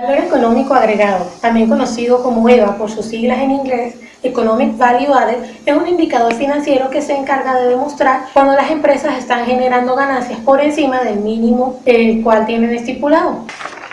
Valor económico agregado, también conocido como EVA por sus siglas en inglés, Economic Value Added, es un indicador financiero que se encarga de demostrar cuando las empresas están generando ganancias por encima del mínimo el cual tienen estipulado.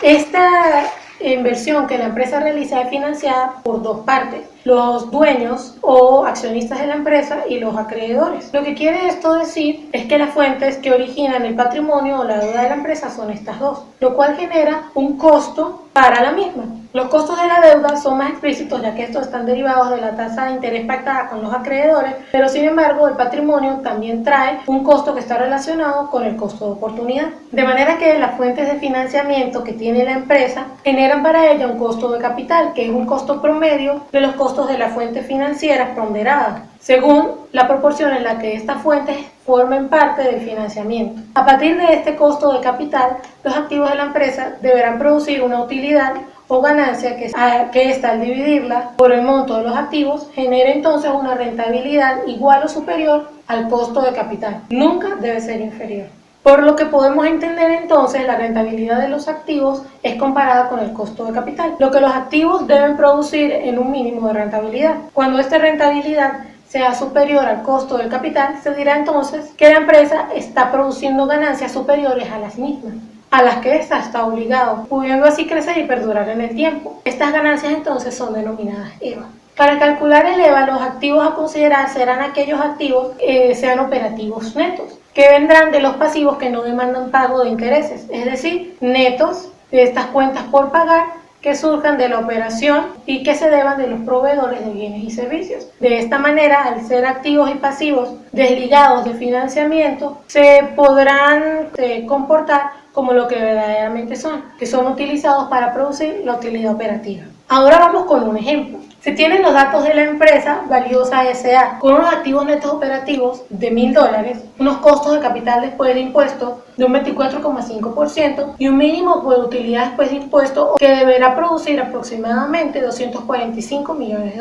Esta inversión que la empresa realiza es financiada por dos partes: los dueños o accionistas de la empresa y los acreedores. Lo que quiere esto decir es que las fuentes que originan el patrimonio o la deuda de la empresa son estas dos, lo cual genera un costo para la misma. Los costos de la deuda son más explícitos, ya que estos están derivados de la tasa de interés pactada con los acreedores, pero sin embargo el patrimonio también trae un costo que está relacionado con el costo de oportunidad. De manera que las fuentes de financiamiento que tiene la empresa generan para ella un costo de capital, que es un costo promedio de los costos de las fuentes financieras ponderadas, según la proporción en la que estas fuentes formen parte del financiamiento. A partir de este costo de capital, los activos de la empresa deberán producir una utilidad o ganancia que esta, al dividirla por el monto de los activos, genere entonces una rentabilidad igual o superior al costo de capital. Nunca debe ser inferior. Por lo que podemos entender entonces, la rentabilidad de los activos es comparada con el costo de capital, lo que los activos deben producir en un mínimo de rentabilidad. Cuando esta rentabilidad sea superior al costo del capital, se dirá entonces que la empresa está produciendo ganancias superiores a las mismas, a las que ésta está obligado, pudiendo así crecer y perdurar en el tiempo. Estas ganancias entonces son denominadas EVA. Para calcular el EVA, los activos a considerar serán aquellos activos que sean operativos netos, que vendrán de los pasivos que no demandan pago de intereses, es decir, netos de estas cuentas por pagar que surjan de la operación y que se deban de los proveedores de bienes y servicios. De esta manera, al ser activos y pasivos desligados de financiamiento, se podrán comportar como lo que verdaderamente son, que son utilizados para producir la utilidad operativa. Ahora vamos con un ejemplo. Se tienen los datos de la empresa Valiosa S.A. con unos activos netos operativos de $1.000, unos costos de capital después de impuestos de un 24,5% y un mínimo por utilidad después de impuestos que deberá producir aproximadamente $245 millones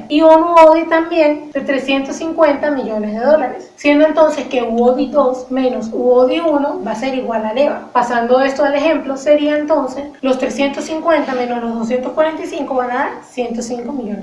y un UODI también de $350 millones, siendo entonces que UODI 2 menos UODI 1 va a ser igual al EVA. Pasando esto al ejemplo, sería entonces los 350 menos los 245 van a dar $105 millones.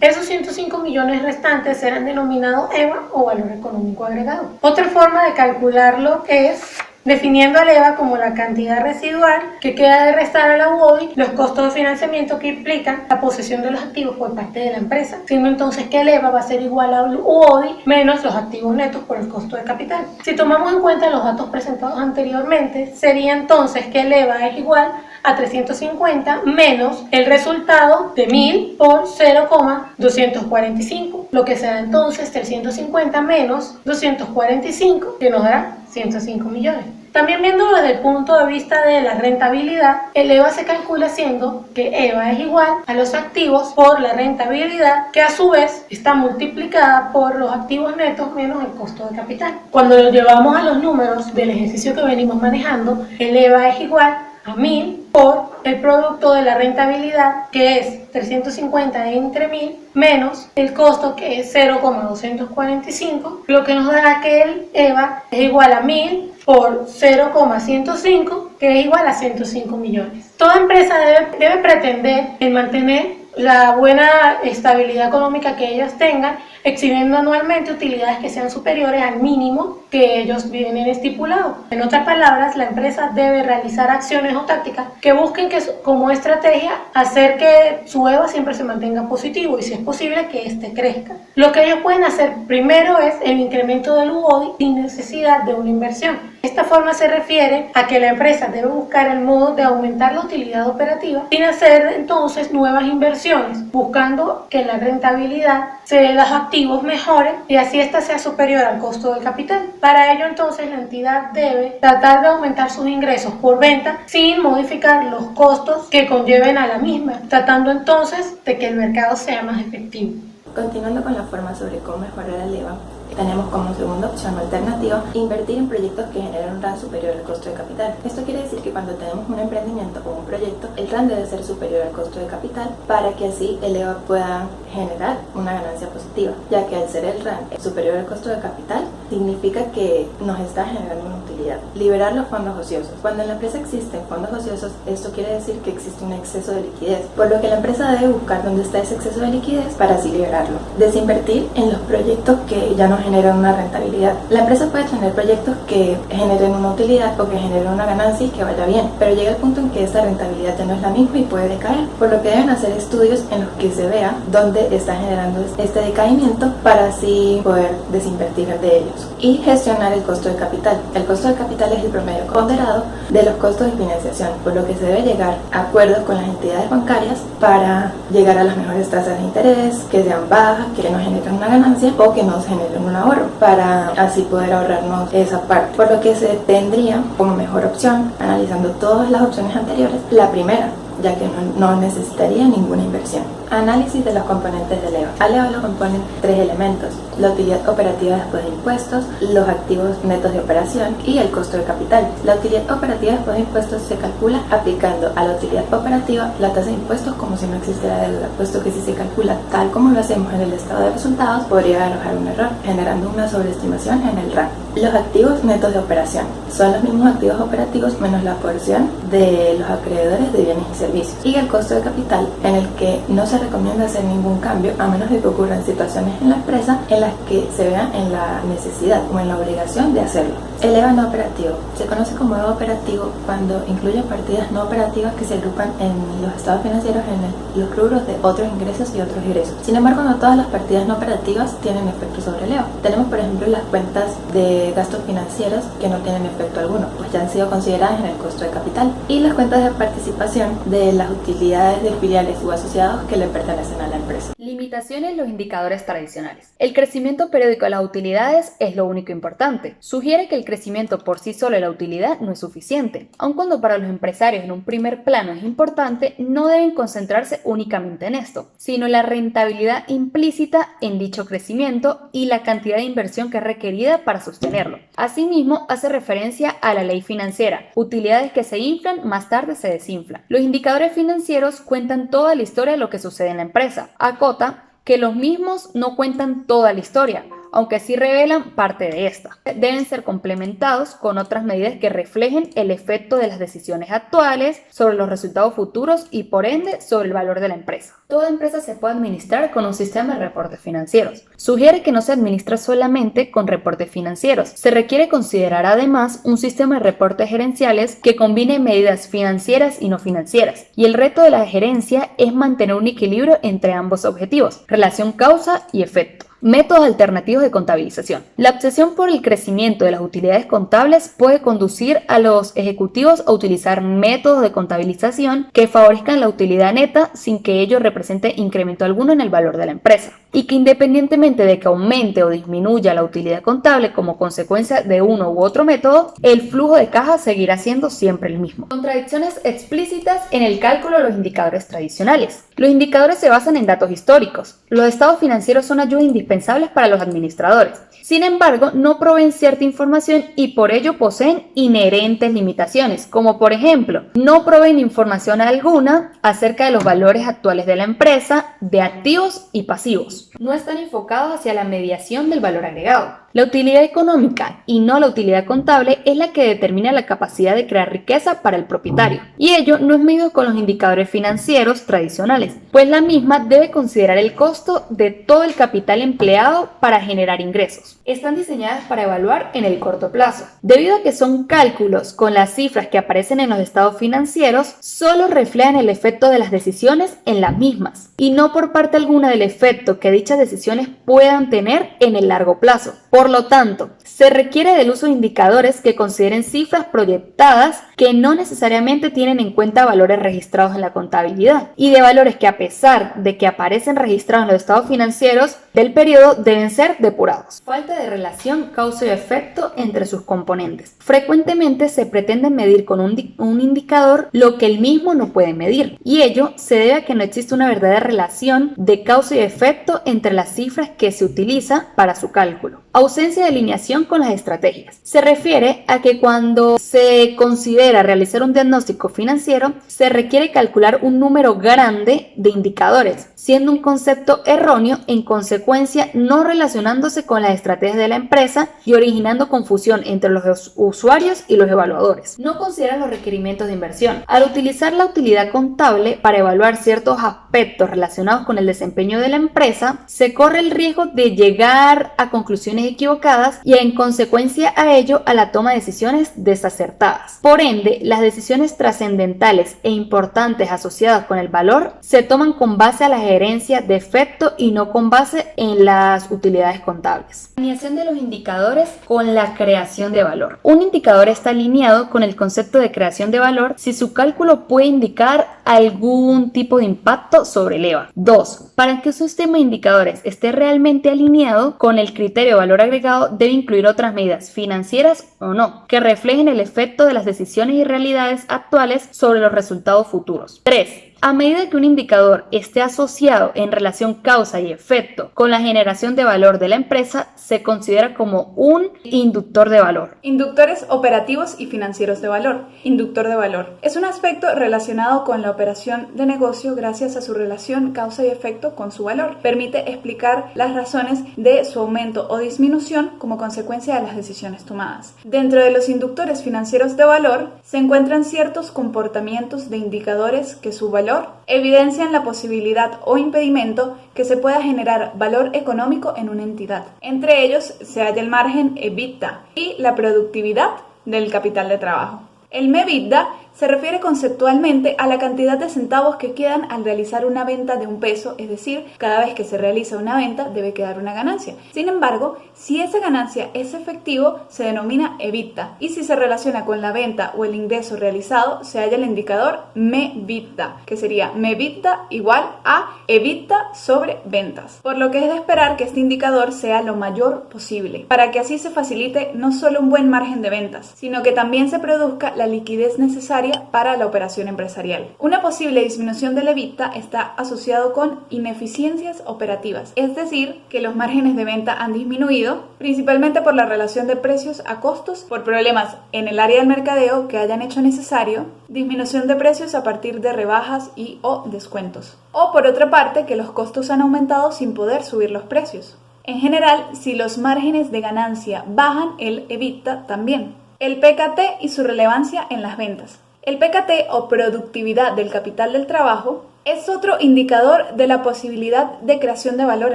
Esos 105 millones restantes serán denominados EVA o valor económico agregado. Otra forma de calcularlo es definiendo al EVA como la cantidad residual que queda de restar a la UODI los costos de financiamiento que implican la posesión de los activos por parte de la empresa, siendo entonces que el EVA va a ser igual al UODI menos los activos netos por el costo de capital. Si tomamos en cuenta los datos presentados anteriormente, sería entonces que el EVA es igual a 350 menos el resultado de 1000 por 0,245, lo que será entonces 350 menos 245, que nos dará 105 millones. También viéndolo desde el punto de vista de la rentabilidad, el EVA se calcula siendo que EVA es igual a los activos por la rentabilidad, que a su vez está multiplicada por los activos netos menos el costo de capital. Cuando lo llevamos a los números del ejercicio que venimos manejando, el EVA es igual a 1000 por el producto de la rentabilidad, que es 350 entre 1000 menos el costo, que es 0,245, lo que nos dará que el EVA es igual a 1000 por 0,105, que es igual a 105 millones. Toda empresa debe pretender en mantener la buena estabilidad económica que ellas tengan, exhibiendo anualmente utilidades que sean superiores al mínimo que ellos vienen estipulado. En otras palabras, la empresa debe realizar acciones o tácticas que busquen como estrategia hacer que su EVA siempre se mantenga positivo y, si es posible, que éste crezca. Lo que ellos pueden hacer primero es el incremento del UODI sin necesidad de una inversión. Esta forma se refiere a que la empresa debe buscar el modo de aumentar la utilidad operativa sin hacer entonces nuevas inversiones, buscando que la rentabilidad de los activos mejore y así ésta sea superior al costo del capital. Para ello entonces la entidad debe tratar de aumentar sus ingresos por venta sin modificar los costos que conlleven a la misma, tratando entonces de que el mercado sea más efectivo. Continuando con la forma sobre cómo mejorar el EVA, tenemos como segunda opción alternativa invertir en proyectos que generen un RAN superior al costo de capital. Esto quiere decir que cuando tenemos un emprendimiento o un proyecto, el RAN debe ser superior al costo de capital para que así el EVA pueda generar una ganancia positiva, ya que al ser el RAN superior al costo de capital significa que nos está generando una utilidad rentabilidad. Liberar los fondos ociosos. Cuando en la empresa existen fondos ociosos, esto quiere decir que existe un exceso de liquidez, por lo que la empresa debe buscar dónde está ese exceso de liquidez para así liberarlo. Desinvertir en los proyectos que ya no generan una rentabilidad. La empresa puede tener proyectos que generen una utilidad o que generen una ganancia y que vaya bien, pero llega el punto en que esta rentabilidad ya no es la misma y puede decaer, por lo que deben hacer estudios en los que se vea dónde está generando este decaimiento para así poder desinvertir de ellos. Y gestionar el costo de capital. El costo de capital es el promedio ponderado de los costos de financiación, por lo que se debe llegar a acuerdos con las entidades bancarias para llegar a las mejores tasas de interés, que sean bajas, que no generen una ganancia o que nos generen un ahorro, para así poder ahorrarnos esa parte. Por lo que se tendría como mejor opción, analizando todas las opciones anteriores, la primera, ya que no necesitaría ninguna inversión. Análisis de los componentes del EVA. Al EVA lo componen tres elementos: la utilidad operativa después de impuestos, los activos netos de operación y el costo de capital. La utilidad operativa después de impuestos se calcula aplicando a la utilidad operativa la tasa de impuestos como si no existiera deuda, puesto que si se calcula tal como lo hacemos en el estado de resultados, podría arrojar un error, generando una sobreestimación en el RAN. Los activos netos de operación son los mismos activos operativos menos la porción de los acreedores de bienes y servicios. Y el costo de capital, en el que no se recomienda hacer ningún cambio a menos de que ocurran situaciones en la empresa en las que se vea en la necesidad o en la obligación de hacerlo. El EVA no operativo se conoce como EVA operativo cuando incluye partidas no operativas que se agrupan en los estados financieros en los rubros de otros ingresos y otros egresos. Sin embargo, no todas las partidas no operativas tienen efecto sobre el EVA. Tenemos, por ejemplo, las cuentas de gastos financieros que no tienen efecto alguno, pues ya han sido consideradas en el costo de capital, y las cuentas de participación de las utilidades de filiales u asociados que le pertenecen a la empresa. Limitaciones: los indicadores tradicionales. El crecimiento periódico de las utilidades es lo único importante. Sugiere que el crecimiento por sí solo de la utilidad no es suficiente. Aun cuando para los empresarios en un primer plano es importante, no deben concentrarse únicamente en esto, sino en la rentabilidad implícita en dicho crecimiento y la cantidad de inversión que es requerida para sostenerlo. Asimismo, hace referencia a la ley financiera: utilidades que se inflan, más tarde se desinflan. Los indicadores financieros cuentan toda la historia de lo que sucede en la empresa. Acota que los mismos no cuentan toda la historia, aunque sí revelan parte de esta. Deben ser complementados con otras medidas que reflejen el efecto de las decisiones actuales sobre los resultados futuros y por ende sobre el valor de la empresa. Toda empresa se puede administrar con un sistema de reportes financieros. Sugiere que no se administra solamente con reportes financieros. Se requiere considerar además un sistema de reportes gerenciales que combine medidas financieras y no financieras. Y el reto de la gerencia es mantener un equilibrio entre ambos objetivos: relación causa y efecto. Métodos alternativos de contabilización. La obsesión por el crecimiento de las utilidades contables puede conducir a los ejecutivos a utilizar métodos de contabilización que favorezcan la utilidad neta sin que ello represente incremento alguno en el valor de la empresa, y que independientemente de que aumente o disminuya la utilidad contable como consecuencia de uno u otro método, el flujo de caja seguirá siendo siempre el mismo. Contradicciones explícitas en el cálculo de los indicadores tradicionales. Los indicadores se basan en datos históricos. Los estados financieros son ayuda indispensables para los administradores. Sin embargo, no proveen cierta información y por ello poseen inherentes limitaciones, como por ejemplo, no proveen información alguna acerca de los valores actuales de la empresa, de activos y pasivos. No están enfocados hacia la mediación del valor agregado. La utilidad económica y no la utilidad contable es la que determina la capacidad de crear riqueza para el propietario, y ello no es medido con los indicadores financieros tradicionales, pues la misma debe considerar el costo de todo el capital empleado para generar ingresos. Están diseñadas para evaluar en el corto plazo. Debido a que son cálculos con las cifras que aparecen en los estados financieros, solo reflejan el efecto de las decisiones en las mismas, y no por parte alguna del efecto que dichas decisiones puedan tener en el largo plazo. Por lo tanto, se requiere del uso de indicadores que consideren cifras proyectadas que no necesariamente tienen en cuenta valores registrados en la contabilidad, y de valores que, a pesar de que aparecen registrados en los estados financieros del periodo, deben ser depurados. Falta de relación causa y efecto entre sus componentes. Frecuentemente se pretende medir con un indicador lo que el mismo no puede medir, y ello se debe a que no existe una verdadera relación de causa y efecto entre las cifras que se utiliza para su cálculo. Ausencia de alineación con las estrategias. Se refiere a que cuando se considera realizar un diagnóstico financiero, se requiere calcular un número grande de indicadores, siendo un concepto erróneo, en consecuencia no relacionándose con las estrategias de la empresa y originando confusión entre los usuarios y los evaluadores. No considera los requerimientos de inversión. Al utilizar la utilidad contable para evaluar ciertos aspectos relacionados con el desempeño de la empresa, se corre el riesgo de llegar a conclusiones equivocadas y en consecuencia a ello a la toma de decisiones desacertadas. Por ende, las decisiones trascendentales e importantes asociadas con el valor se toman con base a la gerencia de efecto y no con base en las utilidades contables. Alineación de los indicadores con la creación de valor. Un indicador está alineado con el concepto de creación de valor si su cálculo puede indicar algún tipo de impacto sobre el EVA. 2. Para que un sistema de indicadores esté realmente alineado con el criterio de valor agregado, debe incluir otras medidas financieras o no, que reflejen el efecto de las decisiones y realidades actuales sobre los resultados futuros. 3. A medida que un indicador esté asociado en relación causa y efecto con la generación de valor de la empresa, se considera como un inductor de valor. Inductores operativos y financieros de valor. Inductor de valor es un aspecto relacionado con la operación de negocio gracias a su relación causa y efecto con su valor. Permite explicar las razones de su aumento o disminución como consecuencia de las decisiones tomadas. Dentro de los inductores financieros de valor se encuentran ciertos comportamientos de indicadores que su valor evidencian la posibilidad o impedimento que se pueda generar valor económico en una entidad. Entre ellos se halla el margen EBITDA y la productividad del capital de trabajo. El MEBITDA se refiere conceptualmente a la cantidad de centavos que quedan al realizar una venta de $1, es decir, cada vez que se realiza una venta debe quedar una ganancia. Sin embargo, si esa ganancia es efectivo, se denomina EBITDA, y si se relaciona con la venta o el ingreso realizado, se halla el indicador MEBITDA, que sería MEBITDA igual a EBITDA sobre ventas. Por lo que es de esperar que este indicador sea lo mayor posible, para que así se facilite no solo un buen margen de ventas, sino que también se produzca la liquidez necesaria para la operación empresarial. Una posible disminución del EBITDA está asociado con ineficiencias operativas, es decir, que los márgenes de venta han disminuido, principalmente por la relación de precios a costos, por problemas en el área del mercadeo que hayan hecho necesario, disminución de precios a partir de rebajas y o descuentos. O por otra parte, que los costos han aumentado sin poder subir los precios. En general, si los márgenes de ganancia bajan, el EBITDA también. El PKT y su relevancia en las ventas. El PKT o productividad del capital del trabajo es otro indicador de la posibilidad de creación de valor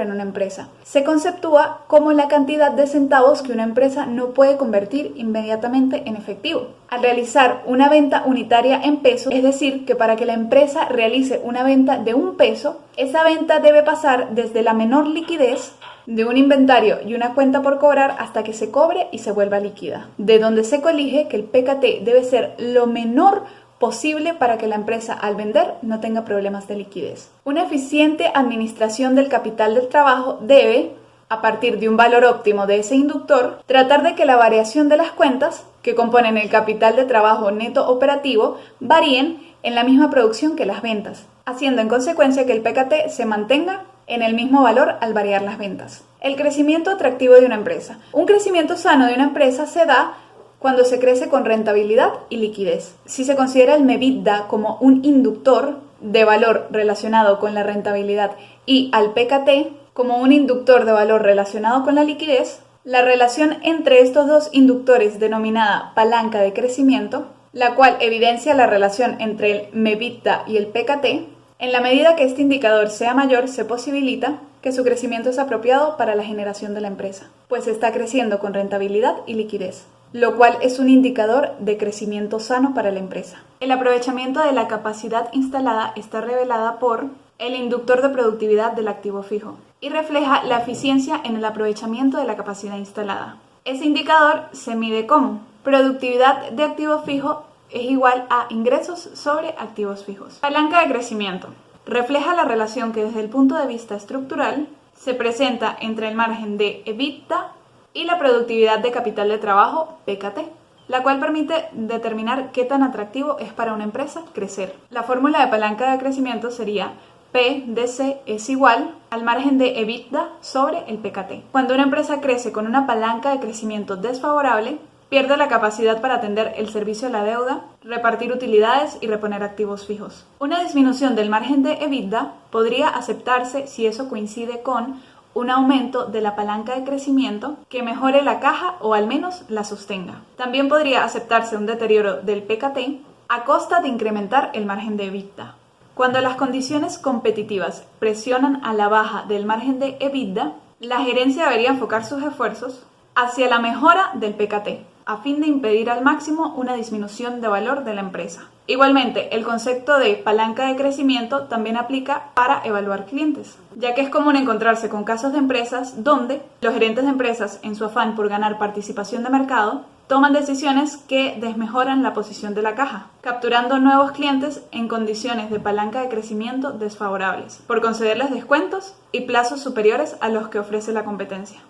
en una empresa. Se conceptúa como la cantidad de centavos que una empresa no puede convertir inmediatamente en efectivo. Al realizar una venta unitaria en pesos, es decir, que para que la empresa realice una venta de $1, esa venta debe pasar desde la menor liquidez de un inventario y una cuenta por cobrar hasta que se cobre y se vuelva líquida, de donde se colige que el PKT debe ser lo menor posible para que la empresa al vender no tenga problemas de liquidez. Una eficiente administración del capital del trabajo debe, a partir de un valor óptimo de ese inductor, tratar de que la variación de las cuentas que componen el capital de trabajo neto operativo varíen en la misma producción que las ventas, haciendo en consecuencia que el PKT se mantenga en el mismo valor al variar las ventas. El crecimiento atractivo de una empresa. Un crecimiento sano de una empresa se da cuando se crece con rentabilidad y liquidez. Si se considera el MEBITDA como un inductor de valor relacionado con la rentabilidad y al PKT como un inductor de valor relacionado con la liquidez, la relación entre estos dos inductores denominada palanca de crecimiento, la cual evidencia la relación entre el MEBITDA y el PKT, en la medida que este indicador sea mayor, se posibilita que su crecimiento es apropiado para la generación de la empresa, pues está creciendo con rentabilidad y liquidez, lo cual es un indicador de crecimiento sano para la empresa. El aprovechamiento de la capacidad instalada está revelada por el inductor de productividad del activo fijo y refleja la eficiencia en el aprovechamiento de la capacidad instalada. Ese indicador se mide como productividad de activo fijo es igual a ingresos sobre activos fijos. Palanca de crecimiento. Refleja la relación que desde el punto de vista estructural se presenta entre el margen de EBITDA y la productividad de capital de trabajo, PKT, la cual permite determinar qué tan atractivo es para una empresa crecer. La fórmula de palanca de crecimiento sería P de C es igual al margen de EBITDA sobre el PKT. Cuando una empresa crece con una palanca de crecimiento desfavorable, pierde la capacidad para atender el servicio a la deuda, repartir utilidades y reponer activos fijos. Una disminución del margen de EBITDA podría aceptarse si eso coincide con un aumento de la palanca de crecimiento que mejore la caja o al menos la sostenga. También podría aceptarse un deterioro del PKT a costa de incrementar el margen de EBITDA. Cuando las condiciones competitivas presionan a la baja del margen de EBITDA, la gerencia debería enfocar sus esfuerzos hacia la mejora del PKT, a fin de impedir al máximo una disminución de valor de la empresa. Igualmente, el concepto de palanca de crecimiento también aplica para evaluar clientes, ya que es común encontrarse con casos de empresas donde los gerentes de empresas, en su afán por ganar participación de mercado, toman decisiones que desmejoran la posición de la caja, capturando nuevos clientes en condiciones de palanca de crecimiento desfavorables, por concederles descuentos y plazos superiores a los que ofrece la competencia.